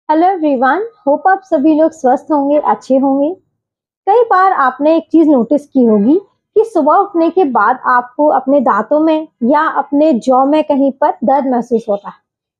Hello everyone, hope आप सभी लोग स्वस्थ होंगे, अच्छे होंगे। कई बार आपने एक चीज नोटिस की होगी कि सुबह उठने के बाद आपको अपने दांतों में या अपने जॉ में कहीं पर दर्द महसूस होता है।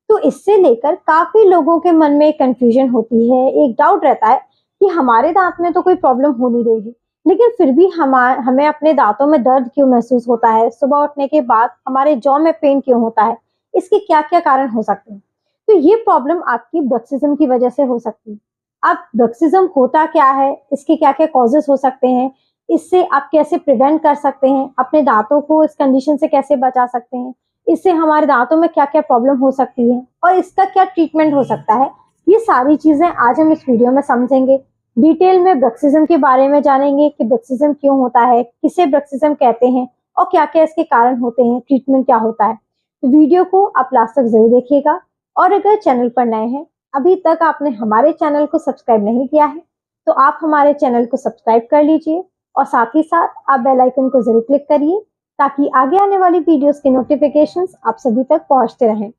तो इससे लेकर काफी लोगों के मन में एक कंफ्यूजन होती है, एक डाउट रहता है कि हमारे दांत में तो कोई प्रॉब्लम हो नहीं रही है, लेकिन फिर भी हमें अपने दांतों में दर्द क्यों महसूस होता है, सुबह उठने के बाद हमारे जॉ में पेन क्यों होता है, इसके क्या क्या कारण हो सकते हैं। तो ये प्रॉब्लम आपकी ब्रक्सिज्म की वजह से हो सकती है। अब ब्रक्सिज्म होता क्या है, इसके क्या क्या कॉजेस हो सकते हैं, इससे आप कैसे प्रिवेंट कर सकते हैं, अपने दांतों को इस कंडीशन से कैसे बचा सकते हैं, इससे हमारे दांतों में क्या क्या प्रॉब्लम हो सकती है और इसका क्या ट्रीटमेंट हो सकता है, ये सारी चीजें आज हम इस वीडियो में समझेंगे। डिटेल में ब्रक्सिज्म के बारे में जानेंगे कि ब्रक्सिज्म क्यों होता है, किसे ब्रक्सिज्म कहते हैं और क्या क्या इसके कारण होते हैं, ट्रीटमेंट क्या होता है। तो वीडियो को आप लास्ट तक जरूर देखिएगा। और अगर चैनल पर नए हैं, अभी तक आपने हमारे चैनल को सब्सक्राइब नहीं किया है, तो आप हमारे चैनल को सब्सक्राइब कर लीजिए और साथ ही साथ आप बेल आइकन को जरूर क्लिक करिए ताकि आगे आने वाली वीडियोस के नोटिफिकेशंस आप सभी तक पहुंचते रहें।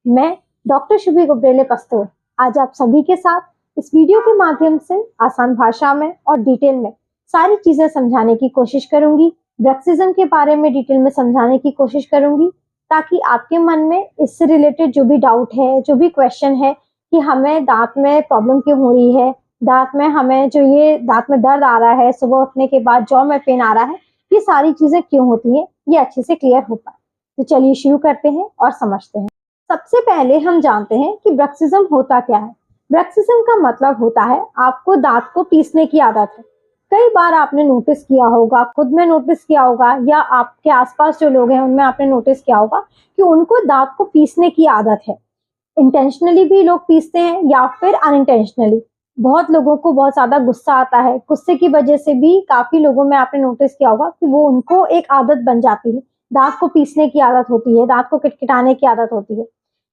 मैं डॉक्टर शुभी गुब्रेले पस्तोर आज आप सभी के साथ इस वीडियो के माध्यम से आसान भाषा में और डिटेल में सारी चीजें समझाने की कोशिश करूंगी। ब्रक्सिज्म के बारे में डिटेल में समझाने की कोशिश करूंगी ताकि आपके मन में इससे रिलेटेड जो भी डाउट है, जो भी क्वेश्चन है कि हमें दांत में प्रॉब्लम क्यों हो रही है, दांत में हमें जो ये दांत में दर्द आ रहा है, सुबह उठने के बाद जॉ में पेन आ रहा है, ये सारी चीजें क्यों होती हैं, ये अच्छे से क्लियर हो पाए। तो चलिए शुरू करते हैं और समझते हैं। सबसे पहले हम जानते हैं कि ब्रक्सिज्म होता क्या है। ब्रक्सिज्म का मतलब होता है आपको दांत को पीसने की आदत है। कई बार आपने नोटिस किया होगा, खुद में नोटिस किया होगा या आपके आसपास जो लोग हैं उनमें आपने नोटिस किया होगा कि उनको दांत को पीसने की आदत है। इंटेंशनली भी लोग पीसते हैं या फिर अनइंटेंशनली। बहुत लोगों को बहुत ज्यादा गुस्सा आता है, गुस्से की वजह से भी काफी लोगों में आपने नोटिस किया होगा कि वो उनको एक आदत बन जाती है, दांत को पीसने की आदत होती है, दांत को किटकिटाने की आदत होती है।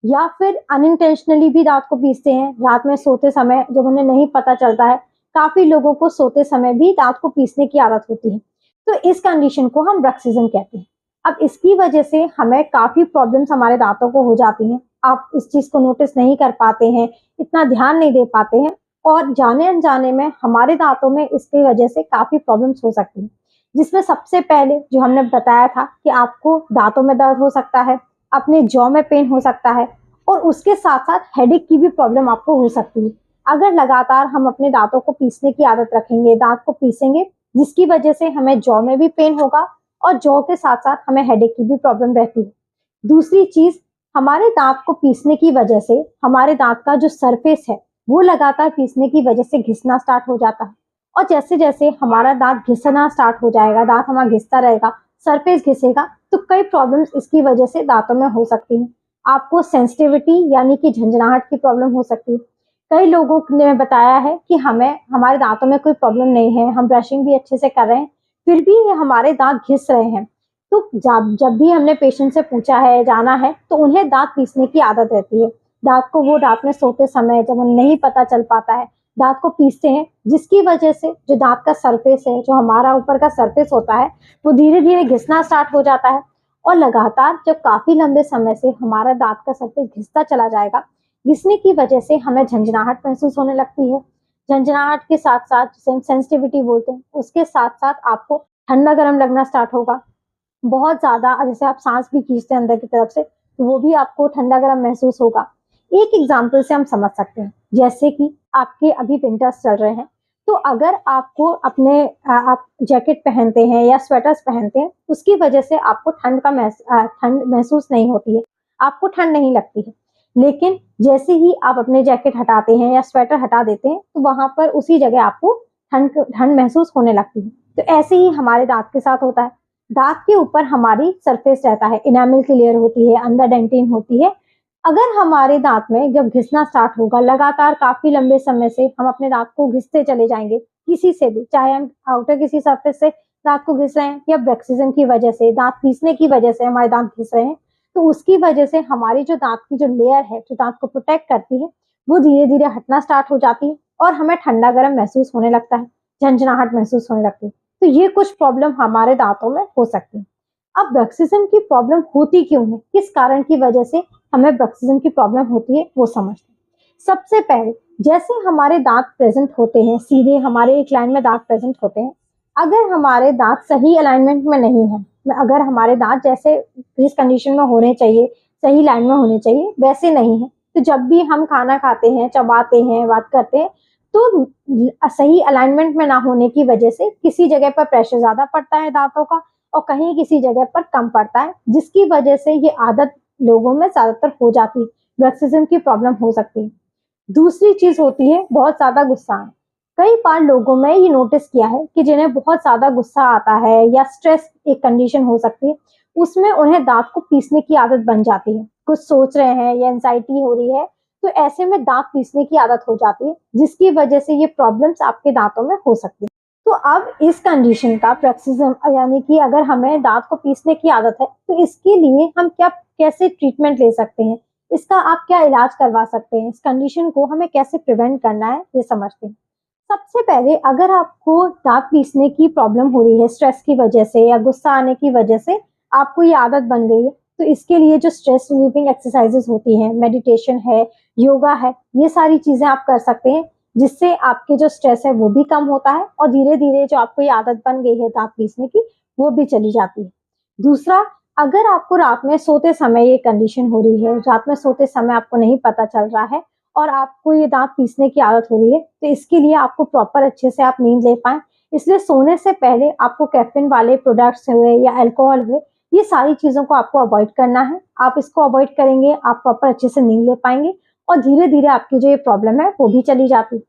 या फिर अनइंटेंशनली भी दांत को पीसते हैं रात में सोते समय, जब उन्हें नहीं पता चलता है। काफी लोगों को सोते समय भी दांत को पीसने की आदत होती है। तो इस कंडीशन को हम ब्रक्सिज्म कहते हैं। अब इसकी वजह से हमें काफी प्रॉब्लम्स हमारे दांतों को हो जाती हैं। आप इस चीज को नोटिस नहीं कर पाते हैं, इतना ध्यान नहीं दे पाते हैं और जाने अनजाने में हमारे दांतों में इसकी वजह से काफी प्रॉब्लम्स हो सकती हैं। जिसमें सबसे पहले जो हमने बताया था कि आपको दांतों में दर्द हो सकता है, अपने जॉ में पेन हो सकता है और उसके साथ साथ हेडेक की भी प्रॉब्लम आपको हो सकती है। अगर लगातार हम अपने दांतों को पीसने की आदत रखेंगे, दांत को पीसेंगे, जिसकी वजह से हमें जॉ में भी पेन होगा और जॉ के साथ साथ हमें हेडेक की भी प्रॉब्लम रहती है। दूसरी चीज, हमारे दांत को पीसने की वजह से हमारे दांत का जो सरफेस है वो लगातार पीसने की वजह से घिसना स्टार्ट हो जाता है। और जैसे जैसे हमारा दांत घिसना स्टार्ट हो जाएगा, दांत हमारा घिसता रहेगा, सरफेस घिसेगा, तो कई प्रॉब्लम्स इसकी वजह से दांतों में हो सकती हैं। आपको सेंसिटिविटी यानी कि झंझनाहट की प्रॉब्लम हो सकती है। कई लोगों ने बताया है कि हमें हमारे दांतों में कोई प्रॉब्लम नहीं है, हम ब्रशिंग भी अच्छे से कर रहे हैं, फिर भी हमारे दांत घिस रहे हैं। तो जब भी हमने पेशेंट से पूछा है, जाना है, तो उन्हें दांत पीसने की आदत रहती है। दांत को वो रात में सोते समय जब उन्हें नहीं पता चल पाता है, दांत को पीसते हैं, जिसकी वजह से जो दांत का सरफेस है, जो हमारा ऊपर का सरफेस होता है, वो धीरे धीरे घिसना स्टार्ट हो जाता है। और लगातार जब काफी लंबे समय से हमारा दांत का सरफेस घिसता चला जाएगा, घिसने की वजह से हमें झंझनाहट महसूस होने लगती है। झंझनाहट के साथ साथ सेंसिटिविटी बोलते हैं, उसके साथ साथ आपको ठंडा गर्म लगना स्टार्ट होगा। बहुत ज्यादा जैसे आप सांस भी खींचते हैं अंदर की तरफ से, तो वो भी आपको ठंडा गर्म महसूस होगा। एक एग्जाम्पल से हम समझ सकते हैं, जैसे कि आपके अभी विंटर्स चल रहे हैं, तो अगर आपको आप जैकेट पहनते हैं या स्वेटर्स पहनते हैं, उसकी वजह से आपको ठंड महसूस नहीं होती है, आपको ठंड नहीं लगती है। लेकिन जैसे ही आप अपने जैकेट हटाते हैं या स्वेटर हटा देते हैं, तो वहां पर उसी जगह आपको ठंड ठंड महसूस होने लगती है। तो ऐसे ही हमारे दांत के साथ होता है। दांत के ऊपर हमारी सरफेस रहता है, इनामिल की लेयर होती है, अंदर डेंटिन होती है। अगर हमारे दांत में जब घिसना स्टार्ट होगा, लगातार काफी लंबे समय से हम अपने दांत को घिसते चले जाएंगे, किसी से भी, चाहे हम आउटर किसी सरफेस से दांत को घिस रहे हैं या ब्रक्सिज्म की वजह से, दांत पीसने की वजह से हमारे दांत घिस रहे हैं, तो उसकी वजह से हमारी जो दांत की जो लेयर है, जो दांत को प्रोटेक्ट करती है, वो धीरे धीरे हटना स्टार्ट हो जाती है और हमें ठंडा गर्म महसूस होने लगता है, झंझनाहट महसूस होने लगती है। तो ये कुछ प्रॉब्लम हमारे दांतों में हो सकती है। अब ब्रक्सिज्म की प्रॉब्लम होती क्यों है, किस कारण की वजह से हमें ब्रक्सिज्म की प्रॉब्लम होती है, वो समझते हैं। सबसे पहले जैसे हमारे दांत प्रेजेंट होते हैं, सीधे हमारे एक लाइन में दांत प्रेजेंट होते हैं, अगर हमारे दांत सही अलाइनमेंट में नहीं है, अगर हमारे दांत जैसे जिस कंडीशन में होने चाहिए, सही लाइन में होने चाहिए, वैसे नहीं है, तो जब भी हम खाना खाते हैं, चबाते हैं, बात करते हैं, तो सही अलाइनमेंट में ना होने की वजह से किसी जगह पर प्रेशर ज्यादा पड़ता है दांतों का और कहीं किसी जगह पर कम पड़ता है, जिसकी वजह से ये आदत लोगों में ज्यादातर हो जाती है, ब्रक्सिज्म की प्रॉब्लम हो सकती है। दूसरी चीज होती है बहुत ज्यादा गुस्सा। कई बार लोगों में ये नोटिस किया है कि जिन्हें बहुत ज्यादा गुस्सा आता है या स्ट्रेस एक कंडीशन हो सकती है, उसमें उन्हें दांत को पीसने की आदत बन जाती है। कुछ सोच रहे हैं या एंजाइटी हो रही है, तो ऐसे में दांत पीसने की आदत हो जाती है, जिसकी वजह से ये प्रॉब्लम्स आपके दांतों में हो सकती है। तो अब इस कंडीशन का ब्रक्सिज्म यानी कि अगर हमें दांत को पीसने की आदत है, तो इसके लिए हम क्या कैसे ट्रीटमेंट ले सकते हैं, इसका आप क्या इलाज करवा सकते हैं, इस कंडीशन को हमें कैसे प्रिवेंट करना है, ये समझते हैं। सबसे पहले अगर आपको दांत पीसने की प्रॉब्लम हो रही है स्ट्रेस की वजह से या गुस्सा आने की वजह से, आपको ये आदत बन गई है, तो इसके लिए जो स्ट्रेस रिलीविंग एक्सरसाइजेस होती हैं, मेडिटेशन है, योगा है, ये सारी चीजें आप कर सकते हैं, जिससे आपके जो स्ट्रेस है वो भी कम होता है और धीरे धीरे जो आपको ये आदत बन गई है दांत पीसने की, वो भी चली जाती है। दूसरा, अगर आपको रात में सोते समय ये कंडीशन हो रही है, रात में सोते समय आपको नहीं पता चल रहा है और आपको ये दांत पीसने की आदत हो रही है, तो इसके लिए आपको प्रॉपर अच्छे से आप नींद ले पाए, इसलिए सोने से पहले आपको कैफीन वाले प्रोडक्ट्स हुए या अल्कोहल हुए, ये सारी चीजों को आपको अवॉइड करना है। आप इसको अवॉइड करेंगे, आप प्रॉपर अच्छे से नींद ले पाएंगे और धीरे धीरे आपकी जो ये प्रॉब्लम है वो भी चली जाती है।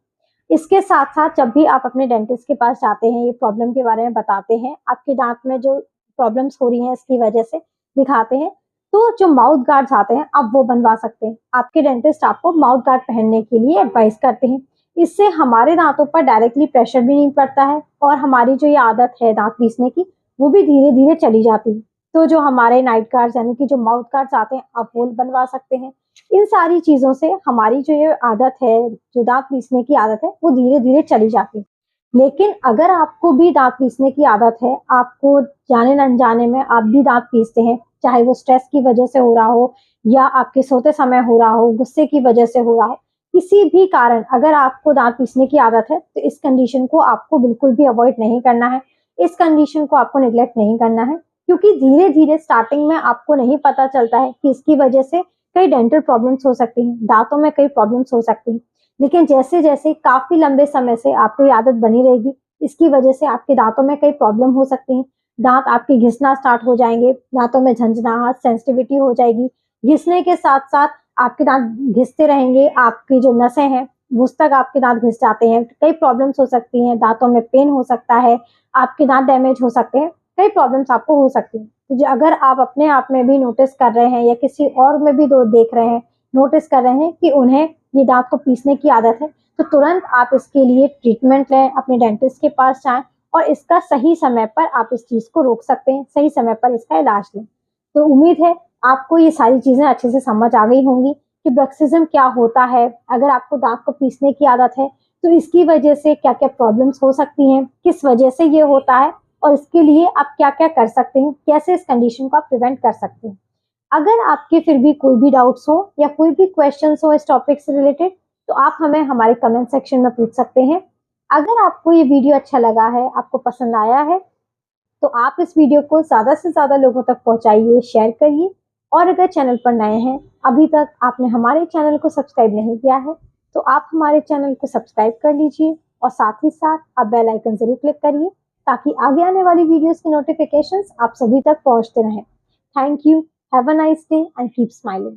इसके साथ साथ जब भी आप अपने डेंटिस्ट के पास जाते हैं, ये प्रॉब्लम के बारे में बताते हैं, आपके दांत में जो प्रॉब्लम्स हो रही हैं इसकी वजह से दिखाते हैं, तो जो माउथ गार्ड्स आते हैं आप वो बनवा सकते हैं। आपके डेंटिस्ट आपको माउथ गार्ड पहनने के लिए एडवाइस करते हैं। इससे हमारे दांतों पर डायरेक्टली प्रेशर भी नहीं पड़ता है और हमारी जो ये आदत है दांत पीसने की, वो भी धीरे धीरे चली जाती है। तो जो हमारे नाइट गार्ड्स यानी कि जो माउथ गार्ड्स आते हैं, आप वो बनवा सकते हैं। इन सारी चीजों से हमारी जो ये आदत है, जो दांत पीसने की आदत है, वो धीरे धीरे चली जाती है। लेकिन अगर आपको भी दांत पीसने की आदत है, आपको जाने न अनजाने में आप भी दांत पीसते हैं, चाहे वो स्ट्रेस की वजह से हो रहा हो या आपके सोते समय हो रहा हो, गुस्से की वजह से हो रहा हो, किसी भी कारण अगर आपको दांत पीसने की आदत है, तो इस कंडीशन को आपको बिल्कुल भी अवॉइड नहीं करना है, इस कंडीशन को आपको निग्लेक्ट नहीं करना है, क्योंकि धीरे धीरे स्टार्टिंग में आपको नहीं पता चलता है कि इसकी वजह से कई डेंटल प्रॉब्लम्स हो सकती हैं, दांतों में कई प्रॉब्लम्स हो सकती हैं। लेकिन जैसे जैसे काफी लंबे समय से आपको ये आदत बनी रहेगी, इसकी वजह से आपके दांतों में कई प्रॉब्लम हो सकती हैं। दांत आपके घिसना स्टार्ट हो जाएंगे, दांतों में झंझनाहट, सेंसिटिविटी हो जाएगी। घिसने के साथ साथ आपके दांत घिसते रहेंगे, आपकी जो नसें हैं उस तक आपके दांत घिस जाते हैं, कई प्रॉब्लम्स हो सकती हैं, दांतों में पेन हो सकता है, आपके दांत डैमेज हो सकते हैं, कई प्रॉब्लम्स आपको हो सकती हैं। तो जो अगर आप अपने आप में भी नोटिस कर रहे हैं या किसी और में भी दो देख रहे हैं, नोटिस कर रहे हैं कि उन्हें ये दांत को पीसने की आदत है, तो तुरंत आप इसके लिए ट्रीटमेंट लें, अपने डेंटिस्ट के पास जाएं और इसका सही समय पर आप इस चीज को रोक सकते हैं, सही समय पर इसका इलाज लें। तो उम्मीद है आपको ये सारी चीजें अच्छे से समझ आ गई होंगी कि ब्रक्सिज्म क्या होता है, अगर आपको दांत को पीसने की आदत है तो इसकी वजह से क्या क्या प्रॉब्लम्स हो सकती हैं, किस वजह से ये होता है और इसके लिए आप क्या क्या कर सकते हैं, कैसे इस कंडीशन को आप प्रिवेंट कर सकते हैं। अगर आपके फिर भी कोई भी डाउट्स हो या कोई भी क्वेश्चंस हो इस टॉपिक से रिलेटेड, तो आप हमें हमारे कमेंट सेक्शन में पूछ सकते हैं। अगर आपको ये वीडियो अच्छा लगा है, आपको पसंद आया है, तो आप इस वीडियो को ज़्यादा से ज़्यादा लोगों तक पहुंचाइए, शेयर करिए। और अगर चैनल पर नए हैं, अभी तक आपने हमारे चैनल को सब्सक्राइब नहीं किया है, तो आप हमारे चैनल को सब्सक्राइब कर लीजिए और साथ ही साथ आप बेल आइकन जरूर क्लिक करिए, ताकि आगे आने वाली वीडियोस की नोटिफिकेशंस आप सभी तक पहुंचते रहें। Thank you, have a nice day and keep smiling.